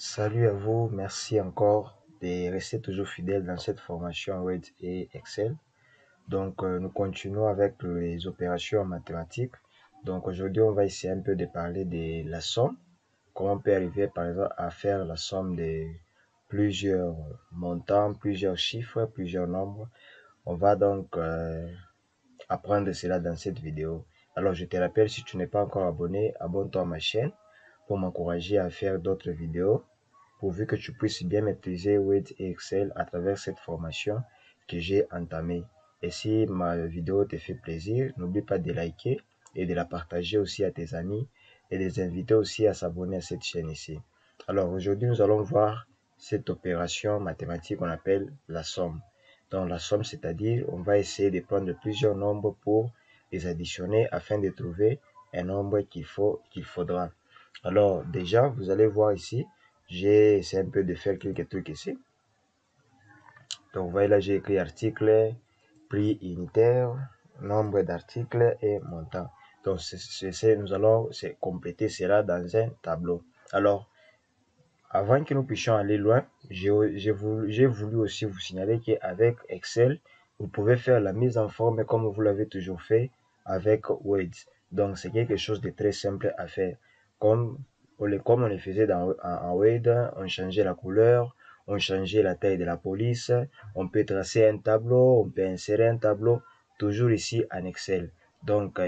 Salut à vous, merci encore de rester toujours fidèle dans cette formation Word et Excel. Nous continuons avec les opérations mathématiques. Donc, aujourd'hui, on va essayer un peu de parler de la somme. Comment on peut arriver, par exemple, à faire la somme de plusieurs montants, plusieurs chiffres, plusieurs nombres. On va apprendre cela dans cette vidéo. Alors, je te rappelle, si tu n'es pas encore abonné, abonne-toi à ma chaîne pour m'encourager à faire d'autres vidéos, pourvu que tu puisses bien maîtriser Word et Excel à travers cette formation que j'ai entamée. Et si ma vidéo te fait plaisir, n'oublie pas de liker et de la partager aussi à tes amis et de les inviter aussi à s'abonner à cette chaîne ici. Alors aujourd'hui, nous allons voir cette opération mathématique qu'on appelle la somme. Donc la somme, c'est-à-dire on va essayer de prendre plusieurs nombres pour les additionner afin de trouver un nombre qu'il faudra. Alors déjà, vous allez voir ici, j'ai essayé un peu de faire quelques trucs ici. Donc vous voyez là, j'ai écrit article, prix unitaire, nombre d'articles et montant. Donc nous allons compléter cela dans un tableau. Alors, avant que nous puissions aller loin, j'ai voulu aussi vous signaler qu'avec Excel, vous pouvez faire la mise en forme comme vous l'avez toujours fait avec Word. Donc, c'est quelque chose de très simple à faire. Comme on le faisait en Word, on changeait la couleur, on changeait la taille de la police, on peut tracer un tableau, on peut insérer un tableau, toujours ici en Excel. Donc,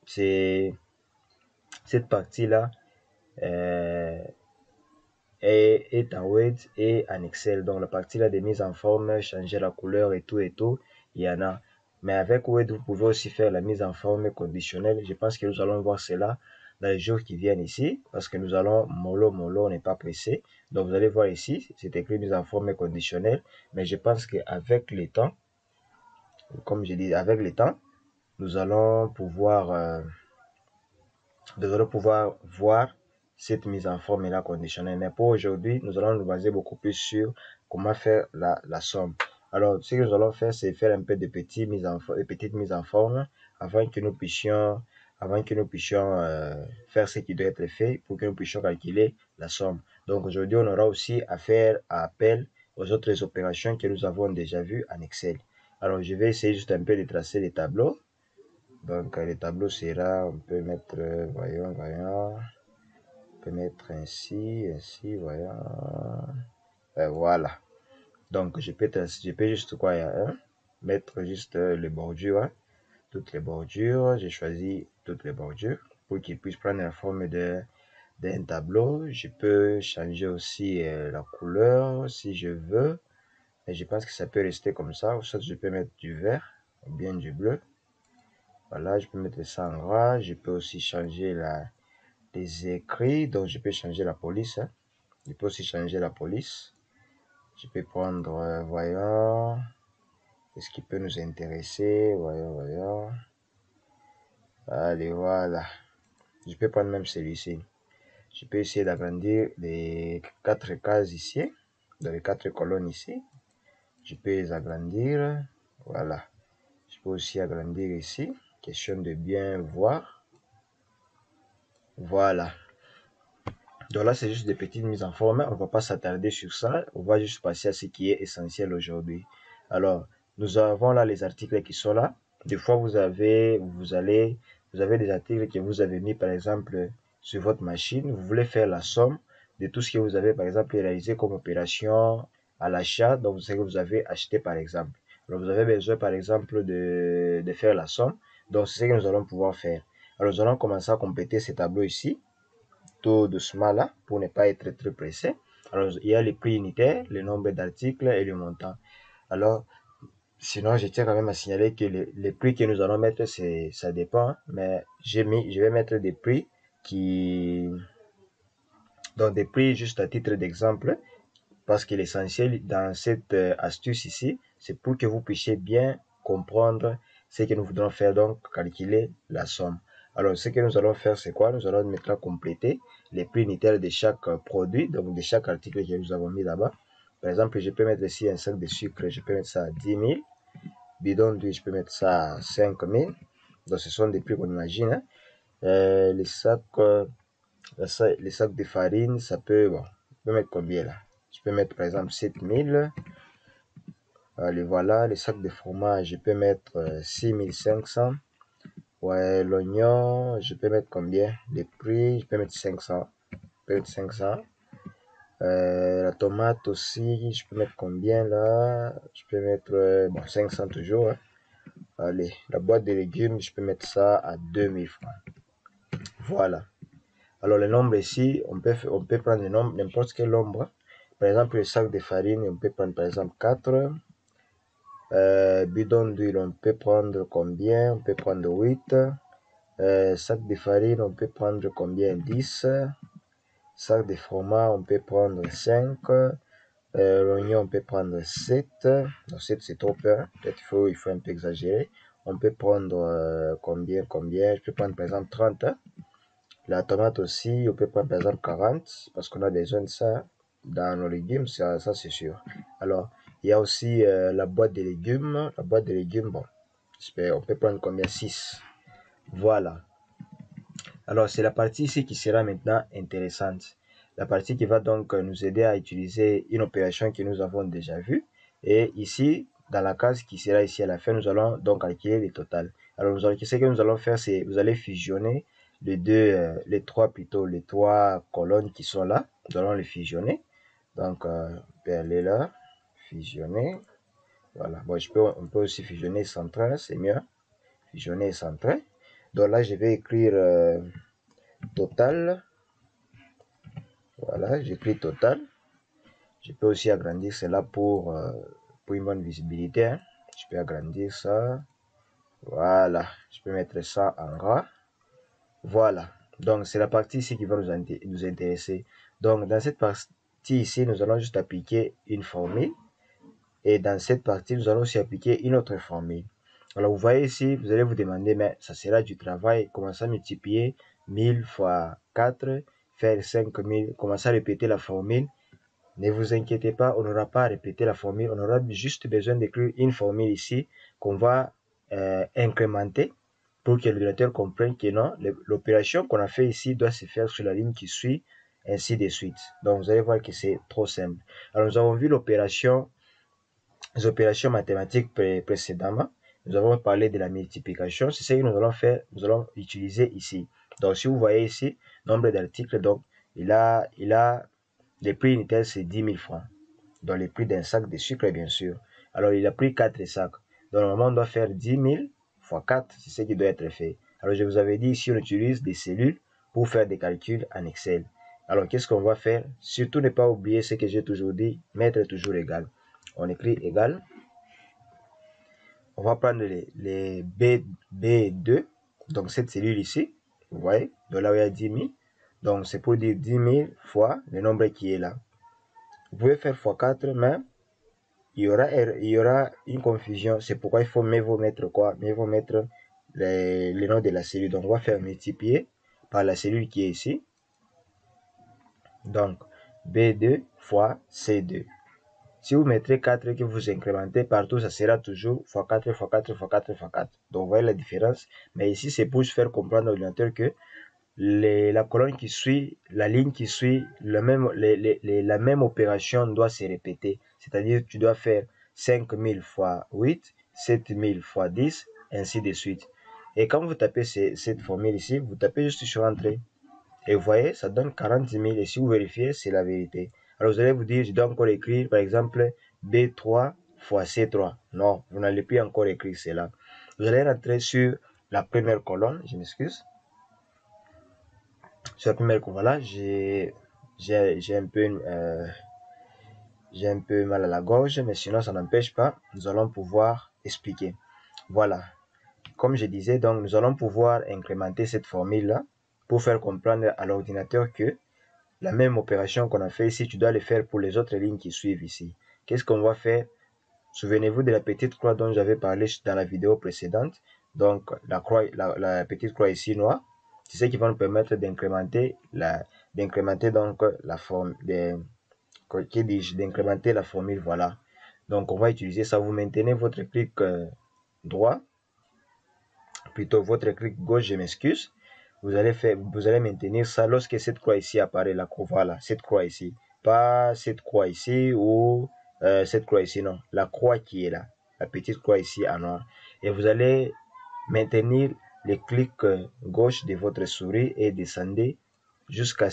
c'est cette partie-là euh, est en Word et en Excel. Donc la partie là de mise en forme, changer la couleur et tout, il y en a. Mais avec Word, vous pouvez aussi faire la mise en forme conditionnelle. Je pense que nous allons voir cela dans les jours qui viennent ici, parce que nous allons mollo, on n'est pas pressé. Donc vous allez voir ici, c'est écrit mise en forme conditionnelle. Mais je pense qu'avec le temps, comme je dis, avec le temps, nous allons pouvoir, euh, nous allons pouvoir voir cette mise en forme et la conditionnelle. Mais pour aujourd'hui, nous allons nous baser beaucoup plus sur comment faire la somme. Alors, ce que nous allons faire, c'est faire un peu de petites mises en forme avant que nous puissions faire ce qui doit être fait pour que nous puissions calculer la somme. Donc aujourd'hui, on aura aussi à faire appel aux autres opérations que nous avons déjà vues en Excel. Alors, je vais essayer juste un peu de tracer les tableaux. Donc, le tableau sera, on peut mettre, voyons, on peut mettre ainsi, voyons. Voilà. Donc, je peux juste quoi, mettre juste les bordures, hein, toutes les bordures. J'ai choisi toutes les bordures pour qu'ils puissent prendre la forme d'un tableau. Je peux changer aussi la couleur si je veux. Mais je pense que ça peut rester comme ça. Ou soit je peux mettre du vert ou bien du bleu. Voilà, je peux mettre ça en gras. Je peux aussi changer les écrits. Donc, je peux changer la police, hein. Je peux aussi changer la police. Je peux prendre, voyons, qu'est-ce qui peut nous intéresser. Voyons. Allez, voilà. Je peux prendre même celui-ci. Je peux essayer d'agrandir les 4 cases ici, dans les 4 colonnes ici. Je peux les agrandir. Voilà. Je peux aussi agrandir ici. Question de bien voir. Voilà. Donc là, c'est juste des petites mises en forme. On va pas s'attarder sur ça. On va juste passer à ce qui est essentiel aujourd'hui. Alors, nous avons là les articles qui sont là. Des fois, vous avez des articles que vous avez mis, par exemple, sur votre machine. Vous voulez faire la somme de tout ce que vous avez, par exemple, réalisé comme opération à l'achat. Donc, vous savez que vous avez acheté, par exemple. Alors, vous avez besoin, par exemple, de faire la somme. Donc, c'est ce que nous allons pouvoir faire. Alors, nous allons commencer à compléter ce tableau ici tout doucement là pour ne pas être très pressé. Alors, il y a les prix unitaires, le nombre d'articles et le montant. Alors, sinon, je tiens quand même à signaler que les prix que nous allons mettre, ça dépend, mais je vais mettre des prix donc des prix juste à titre d'exemple, parce que l'essentiel dans cette astuce ici, c'est pour que vous puissiez bien comprendre ce que nous voudrons faire, donc calculer la somme. Alors, ce que nous allons faire, c'est quoi? Nous allons maintenant compléter les prix unitaires de chaque produit, donc de chaque article que nous avons mis là-bas. Par exemple, je peux mettre ici un sac de sucre, je peux mettre ça à 10 000. Bidon d'huile, je peux mettre ça à 5 000. Donc, ce sont des prix qu'on imagine, hein. Les sacs les sacs de farine, ça peut, bon, je peux mettre combien là? Je peux mettre par exemple 7000. Allez, voilà, les sacs de fromage, je peux mettre 6500. Ouais, l'oignon, je peux mettre combien? Les prix, je peux mettre 500. Je peux mettre 500. La tomate aussi, je peux mettre combien là? Je peux mettre bon, 500 toujours. Hein. Allez, la boîte de légumes, je peux mettre ça à 2000 francs. Voilà. Alors, le nombre ici, on peut prendre le nombre, n'importe quel nombre. Par exemple, le sac de farine, on peut prendre par exemple 4. Bidon d'huile, on peut prendre combien? On peut prendre 8. Sac de farine, on peut prendre combien? 10. Sac de fromage, on peut prendre 5. L'oignon, on peut prendre 7. Non, 7, c'est trop peu. Hein. Peut-être il faut un peu exagérer. On peut prendre combien? Je peux prendre par exemple 30. Hein. La tomate aussi, on peut prendre par exemple 40 parce qu'on a besoin de ça dans nos légumes, ça c'est sûr. Alors, il y a aussi la boîte de légumes. La boîte de légumes, bon, on peut prendre combien? 6. Voilà. Alors, c'est la partie ici qui sera maintenant intéressante. La partie qui va donc nous aider à utiliser une opération que nous avons déjà vue. Et ici, dans la case qui sera ici à la fin, nous allons donc calculer le total. Alors, ce que nous allons faire, c'est vous allez fusionner les trois colonnes qui sont là. Nous allons les fusionner. Donc, on peut aller là, fusionner. Voilà. Bon, on peut aussi fusionner central, c'est mieux. Fusionner central. Donc là, je vais écrire total. Voilà, j'écris total. Je peux aussi agrandir cela pour une bonne visibilité. Hein. Je peux agrandir ça. Voilà, je peux mettre ça en gras. Voilà, donc c'est la partie ici qui va nous intéresser. Donc dans cette partie ici, nous allons juste appliquer une formule. Et dans cette partie, nous allons aussi appliquer une autre formule. Alors vous voyez ici, vous allez vous demander, mais ça sera du travail. Commencer à multiplier 1000 fois 4, faire 5000, commencer à répéter la formule. Ne vous inquiétez pas, on n'aura pas à répéter la formule, on aura juste besoin d'écrire une formule ici qu'on va incrémenter pour que l'ordinateur comprenne que non, l'opération qu'on a fait ici doit se faire sur la ligne qui suit, ainsi de suite. Donc vous allez voir que c'est trop simple. Alors nous avons vu les opérations mathématiques précédemment. Nous avons parlé de la multiplication. C'est ce que nous allons faire, nous allons utiliser ici. Donc si vous voyez ici, nombre d'articles, donc il a les prix unitaires, c'est 10 000 francs. Donc, le prix d'un sac de sucre, bien sûr. Alors, il a pris 4 sacs. Donc, normalement, on doit faire 10 000 fois 4. C'est ce qui doit être fait. Alors, je vous avais dit, ici, on utilise des cellules pour faire des calculs en Excel. Alors, qu'est-ce qu'on va faire? Surtout, ne pas oublier ce que j'ai toujours dit, mettre toujours égal. On écrit égal. On va prendre les B2. Donc, cette cellule ici, vous voyez, de là où il y a 10 000. Donc, c'est pour dire 10 000 fois le nombre qui est là. Vous pouvez faire x4, mais il y aura une confusion. C'est pourquoi il faut mieux vous mettre quoi? Mieux vous mettre le nom de la cellule. Donc, on va faire multiplier par la cellule qui est ici. Donc, B2 fois C2. Si vous mettez 4 que vous incrémentez partout, ça sera toujours x4, x4, x4, x4. Donc, vous voyez la différence. Mais ici, c'est pour faire comprendre à l'ordinateur que la colonne qui suit, la ligne qui suit, la même opération doit se répéter. C'est-à-dire tu dois faire 5000 fois 8, 7000 fois 10, ainsi de suite. Et quand vous tapez cette formule ici, vous tapez juste sur Entrée. Et vous voyez, ça donne 40 000. Et si vous vérifiez, c'est la vérité. Alors vous allez vous dire, je dois encore écrire, par exemple, B3 fois C3. Non, vous n'allez plus encore écrire cela. Vous allez rentrer sur la première colonne, je m'excuse. Sur la première colonne, voilà, j'ai un peu mal à la gorge, mais sinon ça n'empêche pas, nous allons pouvoir expliquer. Voilà, comme je disais, donc nous allons pouvoir incrémenter cette formule-là pour faire comprendre à l'ordinateur que la même opération qu'on a fait ici, tu dois le faire pour les autres lignes qui suivent ici. Qu'est-ce qu'on va faire? Souvenez-vous de la petite croix dont j'avais parlé dans la vidéo précédente. Donc la petite croix ici noire, c'est ce qui va nous permettre d'incrémenter donc la forme d'incrémenter la formule. Voilà, donc on va utiliser ça. Vous maintenez votre clic droit, plutôt votre clic gauche, je m'excuse. vous allez maintenir ça lorsque cette croix ici apparaît, la croix, voilà, cette croix ici. Pas cette croix ici ou cette croix ici, non. La croix qui est là, la petite croix ici en noir. Et vous allez maintenir le clic gauche de votre souris et descendez jusqu'à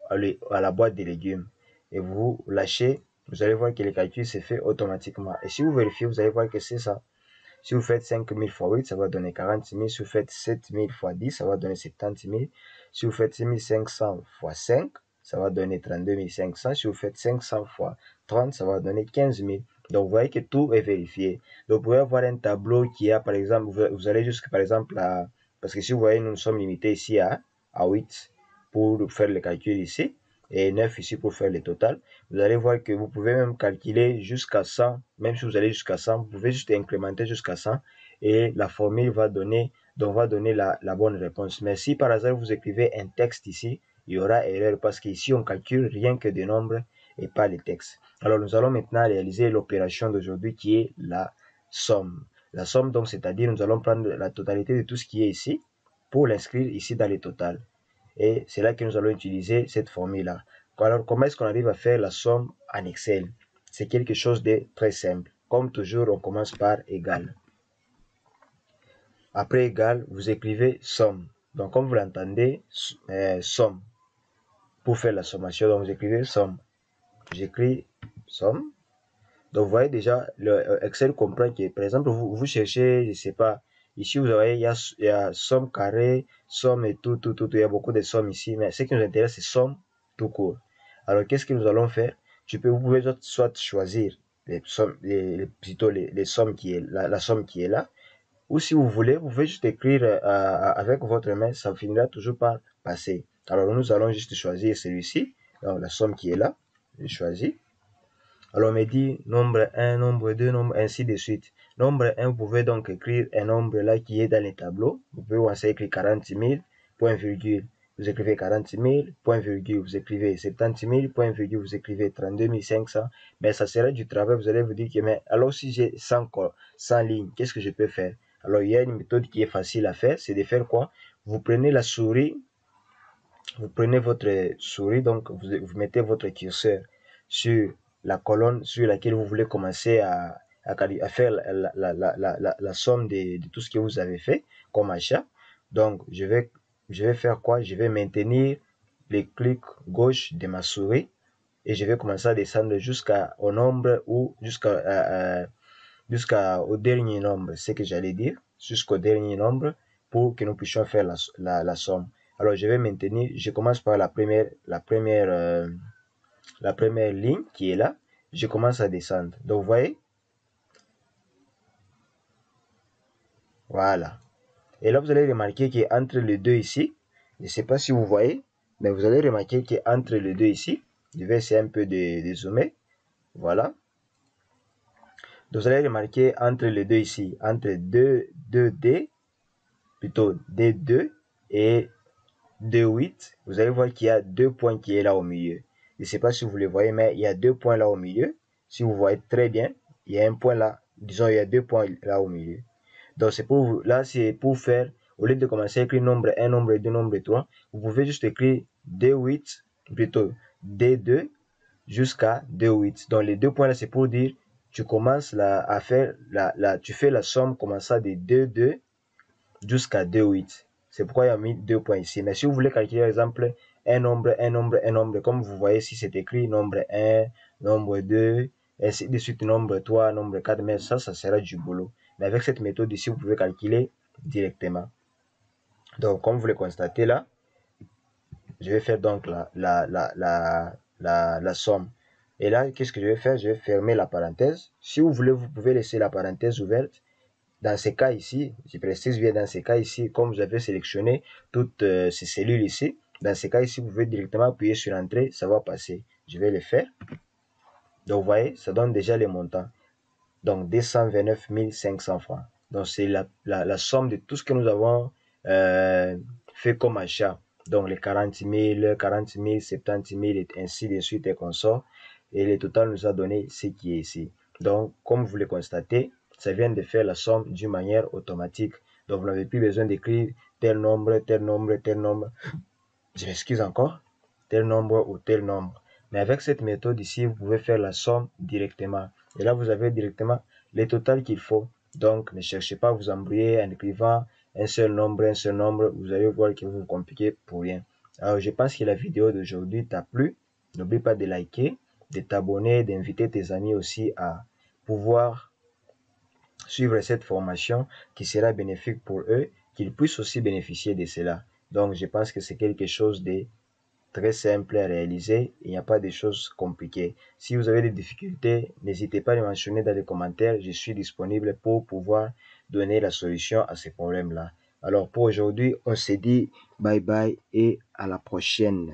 la boîte de légumes. Et vous lâchez, vous allez voir que le calcul s'est fait automatiquement. Et si vous vérifiez, vous allez voir que c'est ça. Si vous faites 5000 fois 8, ça va donner 40 000. Si vous faites 7000 fois 10, ça va donner 70 000. Si vous faites 6500 fois 5, ça va donner 32 500. Si vous faites 500 fois 30, ça va donner 15 000. Donc, vous voyez que tout est vérifié. Donc, vous pouvez avoir un tableau qui a, par exemple, vous allez jusqu'à, par exemple, parce que si vous voyez, nous sommes limités ici à 8 pour faire le calcul ici et 9 ici pour faire le total. Vous allez voir que vous pouvez même calculer jusqu'à 100. Même si vous allez jusqu'à 100, vous pouvez juste incrémenter jusqu'à 100 et la formule va donner, la bonne réponse. Mais si par hasard vous écrivez un texte ici, il y aura erreur parce qu'ici on calcule rien que des nombres et pas les textes. Alors nous allons maintenant réaliser l'opération d'aujourd'hui qui est la somme. La somme, donc, c'est-à-dire nous allons prendre la totalité de tout ce qui est ici pour l'inscrire ici dans le total. Et c'est là que nous allons utiliser cette formule-là. Alors, comment est-ce qu'on arrive à faire la somme en Excel? C'est quelque chose de très simple. Comme toujours, on commence par égal. Après égal, vous écrivez somme. Donc, comme vous l'entendez, somme. Pour faire la sommation, donc vous écrivez somme. J'écris somme. Donc, vous voyez déjà, le Excel comprend que, par exemple, vous cherchez, je sais pas, ici, vous voyez, il y a somme carré, somme et tout. Il y a beaucoup de sommes ici, mais ce qui nous intéresse, c'est somme tout court. Alors, qu'est-ce que nous allons faire? Vous pouvez soit choisir les sommes, les sommes qui est, la somme qui est là, ou si vous voulez, vous pouvez juste écrire avec votre main, ça finira toujours par passer. Alors, nous allons juste choisir celui-ci, donc la somme qui est là, je choisis. Alors, on me dit nombre 1, nombre 2, nombre, ainsi de suite. Nombre 1, vous pouvez donc écrire un nombre là qui est dans les tableaux. Vous pouvez aussi écrire 40 000, point virgule. Vous écrivez 40 000, point virgule. Vous écrivez 70 000, point virgule. Vous écrivez 32 500. Mais ça sera du travail. Vous allez vous dire que, mais alors si j'ai 100 lignes, qu'est-ce que je peux faire? Alors, il y a une méthode qui est facile à faire. C'est de faire quoi? Vous prenez la souris. Vous prenez votre souris, donc vous mettez votre curseur sur la colonne sur laquelle vous voulez commencer à faire la somme de tout ce que vous avez fait comme achat. Donc, je vais faire quoi? Je vais maintenir le clic gauche de ma souris et je vais commencer à descendre jusqu'au nombre ou jusqu'au dernier nombre, c'est ce que j'allais dire, jusqu'au dernier nombre pour que nous puissions faire la somme. Alors, je vais maintenir, je commence par la première ligne qui est là. Je commence à descendre. Donc, vous voyez? Voilà. Et là, vous allez remarquer qu'entre les deux ici, je ne sais pas si vous voyez, mais vous allez remarquer qu'entre les deux ici, je vais essayer un peu de zoomer. Voilà. Donc, vous allez remarquer entre les deux ici, entre 2D, plutôt D2 et D8, vous allez voir qu'il y a 2 points qui est là au milieu. Je ne sais pas si vous le voyez, mais il y a 2 points là au milieu. Si vous voyez très bien, il y a un point là. Disons, il y a 2 points là au milieu. Donc, c'est pour faire, au lieu de commencer à écrire nombre 1, nombre 2, nombre 3, vous pouvez juste écrire D8, plutôt D2 jusqu'à D8. Donc, les 2 points là, c'est pour dire, tu commences là à faire, tu fais la somme commençant de D2 jusqu'à 2,8. C'est pourquoi il y a mis 2 points ici. Mais si vous voulez calculer, par exemple, un nombre, comme vous voyez ici, c'est écrit nombre 1, nombre 2, ainsi de suite, nombre 3, nombre 4, mais ça sera du boulot. Mais avec cette méthode ici, vous pouvez calculer directement. Donc, comme vous le constatez là, je vais faire donc la somme. Et là, qu'est-ce que je vais faire? Je vais fermer la parenthèse. Si vous voulez, vous pouvez laisser la parenthèse ouverte. Dans ces cas ici, je précise bien dans ces cas ici, comme vous avez sélectionné toutes ces cellules ici, dans ces cas ici, vous pouvez directement appuyer sur Entrée, ça va passer. Je vais le faire. Donc, vous voyez, ça donne déjà les montants. Donc, 229 500 francs. Donc, c'est la somme de tout ce que nous avons fait comme achat. Donc, les 40 000, 70 000, et ainsi de suite et consorts. Et le total nous a donné ce qui est ici. Donc, comme vous le constatez, ça vient de faire la somme d'une manière automatique. Donc, vous n'avez plus besoin d'écrire tel nombre, tel nombre, tel nombre. Je m'excuse encore, tel nombre ou tel nombre. Mais avec cette méthode ici, vous pouvez faire la somme directement. Et là, vous avez directement les totals qu'il faut. Donc, ne cherchez pas à vous embrouiller en écrivant un seul nombre. Vous allez voir que vous vous compliquez pour rien. Alors, je pense que la vidéo d'aujourd'hui t'a plu. N'oublie pas de liker, de t'abonner, d'inviter tes amis aussi à pouvoir suivre cette formation qui sera bénéfique pour eux, qu'ils puissent aussi bénéficier de cela. Donc, je pense que c'est quelque chose de très simple à réaliser. Il n'y a pas de choses compliquées. Si vous avez des difficultés, n'hésitez pas à les mentionner dans les commentaires. Je suis disponible pour pouvoir donner la solution à ces problèmes-là. Alors, pour aujourd'hui, on se dit bye bye et à la prochaine.